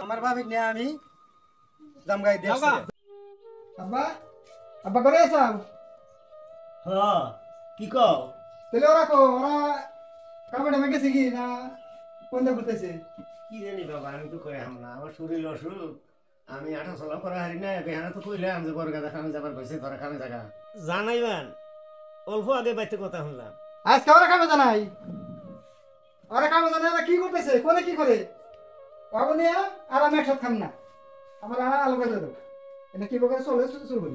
আমার ভাবি নিয়ে আমি জামগাই দিয়েছি আব্বা আব্বা করে আসাম হ্যাঁ কি কও তাহলে ওরা কো ওরা কামড়ে মেগেছে কি না কোন দিকে ঘুরতেছে কি জানি বাবা আমি তো কই না আমার শরীর অসুখ আমি আঠা চলা করা হারি না বেহানা তো কইলাম যে বড় গাদা কামে যাবার কইছে তোরা কামে জায়গা জানাইবান অল্প আগে বাইতে কথা শুনলাম আজকে ওরা কামে জানাই ওরা কামে জানাই ওরা কি করতেছে কোনে কি করে বাবু নিয়ে আর আমি একসাথে খাম না আমার আলো করে দেবো এটা কি বলে চলে চলবে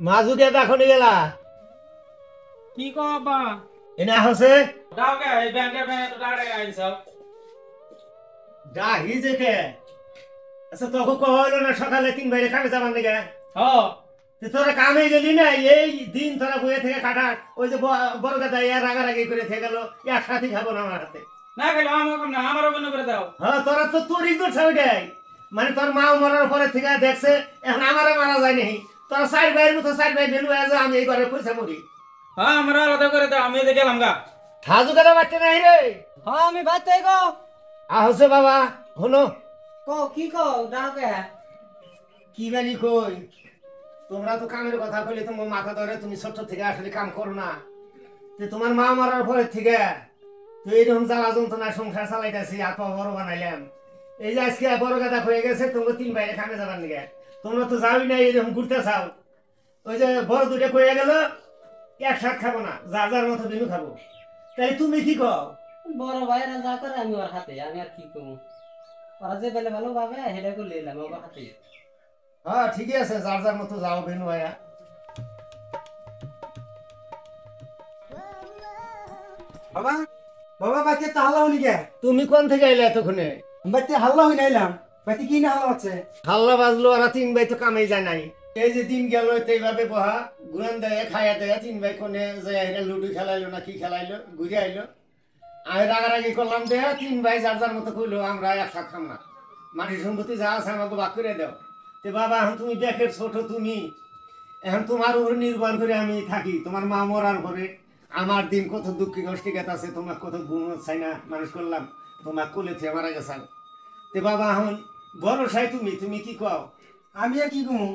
মাজুকে দেখনি গেলা কি কো আব্বা এনা হসে দাও কে এই ব্যাংকের ব্যাংকে তো টাকা টাকা আইছ ডাহি যে কে আচ্ছা তোকে কহলো না সকালে 3 বাইরে কামে যাবার নাকি হ্যাঁ তুই তোরা কামে গেলি না এই দিন তোরা বইয়ে থেকে কাটা ওই যে বড় গাদা এর রাগারাগি করে থেকে গেল একসাথে খাবো না আমার হাতে না গেল আমার কম না আমারও বন্ধ করে দাও হ্যাঁ তোরা তো তোরই করছে ওইটাই মানে তোর মা মরার পরে থেকে দেখছে এখন আমারও মারা যায় নাই তোরা 4 ভাইয়ের মতো 4 ভাই বেলু আছে আমি এই ঘরে পয়সা মরি হ্যাঁ আমরা আলাদা করে দাও আমি এদিকে গেলাম গা খাজু গাদা বাচ্চা নাই রে হ্যাঁ আমি বাচ্চাই গো আহছে বাবা হলো কো কি কো ডাকে কি জানি কই তোমরা তো কামের কথা কইলে তোমার মাথা ধরে তুমি ছোট থেকে আসলে কাম করো না যে তোমার মা মরার পরে থেকে তো এইরকম জ্বালা যন্ত্রণা সংসার চালাইতেছি এত বড় বানাইলাম এই যে আজকে বড় গাদা হয়ে গেছে তোমরা 3 বাইরে কামে যাবার নিগে তোমরা তো যাওই না এরকম ঘুরতে চাও ওই যে বড় দুটো কয়ে গেল একসাথে খাবো না যার যার মতো দিনও খাবো তাই তুমি কি কও বড় ভাইরা যা করে আমি ওর হাতে আমি আর কি করব ওরা যে বেলে ভালো ভাবে হেডে করে নিলাম ওর হাতে হ্যাঁ ঠিকই আছে যার যার মতো যাও বেনু ভাইয়া বাবা বাবা বাচ্চা তো হাল্লা হনি কে তুমি কোন থেকে আইলে এতক্ষণে বাচ্চা হাল্লা হই নাইলাম বাচ্চা কি না হাল্লা হচ্ছে হাল্লা বাজলো আর 3 ভাই তো কামেই যায় নাই এই যে দিন গেল এইভাবে বহা ঘুরান দেয় খাইয়া দেয় 3 ভাই কোনে যে লুডু খেলাইলো না কি খেলাইলো ঘুরে আইলো আমি রাগারাগি করলাম দে 3 ভাই যার যার মতো কইলো আমরা একসাথে খাম না মাটির সম্পত্তি যা আছে আমাকে ভাগ করে দাও তে বাবা এখন তুমি দেখের ছোট তুমি এখন তোমার উপর নির্ভর করে আমি থাকি তোমার মা মরার পরে আমার দিন কত দুঃখী কষ্টে গেছে তোমার কত গুণ চাই না মানুষ করলাম তোমার কোলে থেকে মারা গেছাল তে বাবা এখন ভরসায় তুমি তুমি কি কও আমি আর কি কমু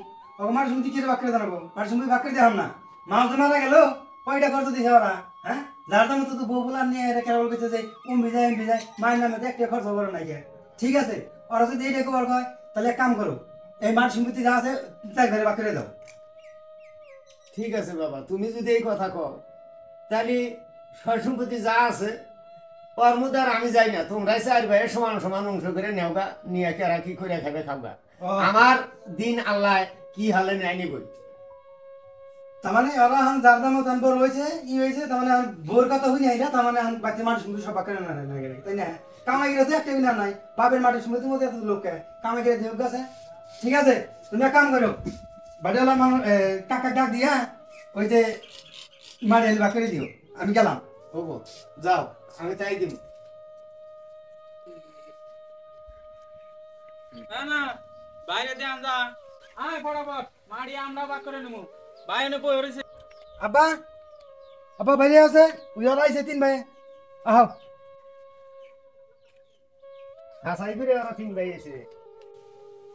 আমার শুনতে কি বাক্রে জানাবো আর শুনতে বাক্রে দেখাম না মা তো মারা গেল কয়টা খরচ দিছে ওরা হ্যাঁ যার দাম তো বউ বলার নিয়ে এটা কেবল কইছে যে ভিজাই মায়ের নামে একটা খরচ করে নাই ঠিক আছে ওরা যদি এইটা কবার কয় তাহলে এক কাম করো এই মার সম্পত্তি যা আছে 4 ঘরে বাক্রে দাও ঠিক আছে বাবা তুমি যদি এই কথা কও তাহলে সয় সম্পত্তি যা আছে ওর মধ্যে আর আমি যাই না তোমরাই 4 ভাই সমান সমান অংশ করে নেওগা নিয়ে কেরা কি করে খাবে খাওগা আমার দিন আল্লাহ কি হালে নেয় নিবই তার মানে ওরা এখন যার দাম মতন বড় হয়েছে হয়েছে তার মানে বোর কথা হই নাই না তার মানে বাচ্চা মাটির সম্পত্তি সব বাক্রে না তাই না কামাই গেলে তো একটা বিনা নাই বাপের মাটির সম্পত্তির মধ্যে এত লোক কামাই গেলে যোগ্য আছে ঠিক আছে তুমি এক কাম করো বাড়িওয়ালা কাকা ডাক দিয়া ওই যে মাড়েল বাকরে দিও আমি গেলাম হবো যাও আমি তাই দিব না না বাইরে দিয়ে আনজা আয় ফটাফট মাড়ি আমরা বাক করে নেবো বাইরে বই হইছে আব্বা আব্বা বাইরে আছে ওরা আইছে 3 ভাই আহ হাসাই করে ওরা 3 ভাই এসে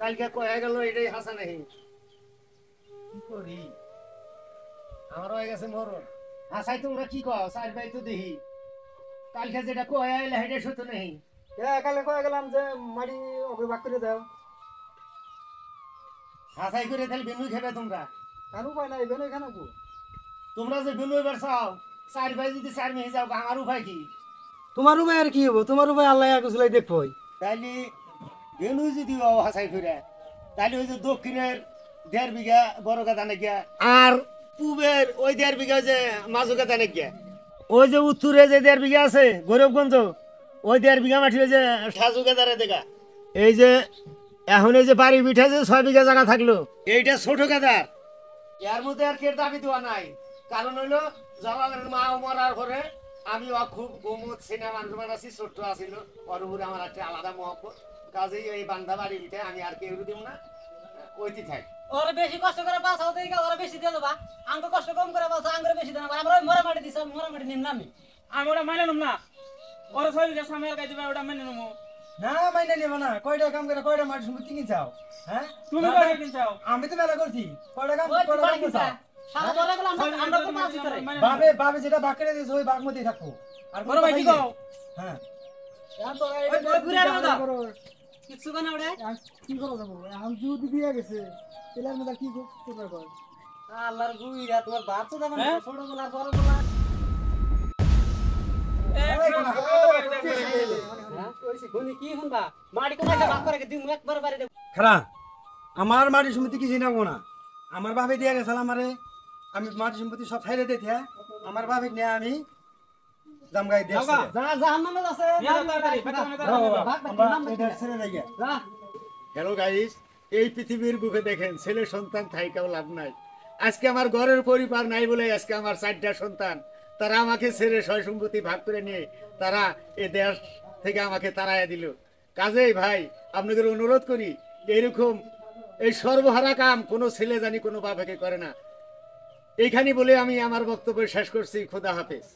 কালকে কয়ে গেল এটাই হাসা নাই কি করি আমার হয়ে গেছে মরণ হাসাই তোমরা কি কও 4 ভাই তো দেখি কালকে যেটা কয়ে আইলে হেডে সত্য নেই কালে কয়ে গেলাম যে মাড়ি ওকে বাক করে দাও হাসাই করে তাহলে বেনু খেবে তোমরা আর উপায় নাই বেনো এখানে কো তোমরা যে বেনু এবার চাও 4 ভাই যদি 4 মেয়ে যাও আমার উপায় কি তোমার উপায় আর কি হবো তোমার উপায় আল্লাহ আর কিছু দেখবই তাইলে বেনু যদি হাসাই করে তাহলে ওই যে দক্ষিণের 1.5 বিঘা বড় গাদা নাকি আর পূবের ওই 1.5 বিঘা যে মাঝু গাদা নাকি ওই যে উত্তরে যে 1.5 বিঘা আছে গৌরবগঞ্জ ওই 1.5 বিঘা মাটি যে সাজু গাদারে দেখা এই যে এখন এই যে বাড়ি বিঠা যে 6 বিঘা জায়গা থাকলো এইটা ছোট গাদার এর মধ্যে আর কের দাবি দেওয়া নাই কারণ হইলো জওয়ানের মা মরার পরে আমি খুব গোমত সিনেমা বানাচ্ছি ছোট্ট আসিল ওর উপরে আমার একটা আলাদা মহব্বত কাজেই এই বান্ধা বাড়ি বিঠে আমি আর কেউ দিব না ওইটি থাক ওরা বেশি কষ্ট করে বাঁচাও দেই ওরা বেশি দিয়ে দেবা আঙ্গ কষ্ট কম করে বাঁচা আঙ্গরে বেশি দেনা আমরা ওই মরা মাটি দিছি মরা মাটি নিম না আমি আমি ওটা মাইলে নম না ওরা 6 বিঘা সামনে লাগাই দিবে ওটা মেনে নেবো না মাইনে নেব না, কয়টা কাম করে কয়টা মাটি সম্পত্তি কি চাও? হ্যাঁ তুমি কয়টা কিনছাও? আমি তো মেলা করছি, কয়টা কাম ওই কয়টা বাড়ি কাম কিনছা করছাও? সারা ধরে গেল আমরা তো মাছ ধরে বাবে বাবে যেটা বাক করে দিয়েছে ওই বাক মধ্যেই থাকবো আর বড় ভাই কি কথা কও? নেই। হ্যাঁ ওই ঘুরে আনো দাও কিছু কেন ওরে কি করো যাবো আমি যদি দিয়ে গেছে তেলার মধ্যে কি করতে কর আল্লাহর গুইরা তোমার বাপ তো যাবে না হ্যাঁ? ছোট বলা বড় বলা হ্যাঁ কোনি কি শুনবা মাটি কোনাইছে বাপ করে দিন একবার বাড়ি দেব খারা আমার মাটি সম্পত্তি কিছু নেবো না, আমার বাপে দিয়ে গেছে আমারে, আমি মাটি সম্পত্তি সব ছাইড়ে দিতে আমার বাপে নিয়ে আমি জামগাই দিয়ে যাও গা। যা জাহান্নামে আছে নিয়ে যাও তাড়াতাড়ি, পেছনে তাড়াতাড়ি যাও। যা হ্যালো গাইস, এই পৃথিবীর বুকে দেখেন ছেলে সন্তান থাইকাও লাভ নাই। আজকে আমার ঘরের পরিবার নাই বলে আজকে আমার 4টা সন্তান, তারা আমাকে ছেড়ে সয় সম্পত্তি ভাগ করে নিয়ে তারা এ দেশ থেকে আমাকে তাড়াইয়া দিল। কাজেই ভাই আপনাদের অনুরোধ করি এইরকম এই সর্বহারা কাম কোনো ছেলে জানি কোনো বাবাকে করে না। এইখানে বলে আমি আমার বক্তব্য শেষ করছি। খোদা হাফেজ।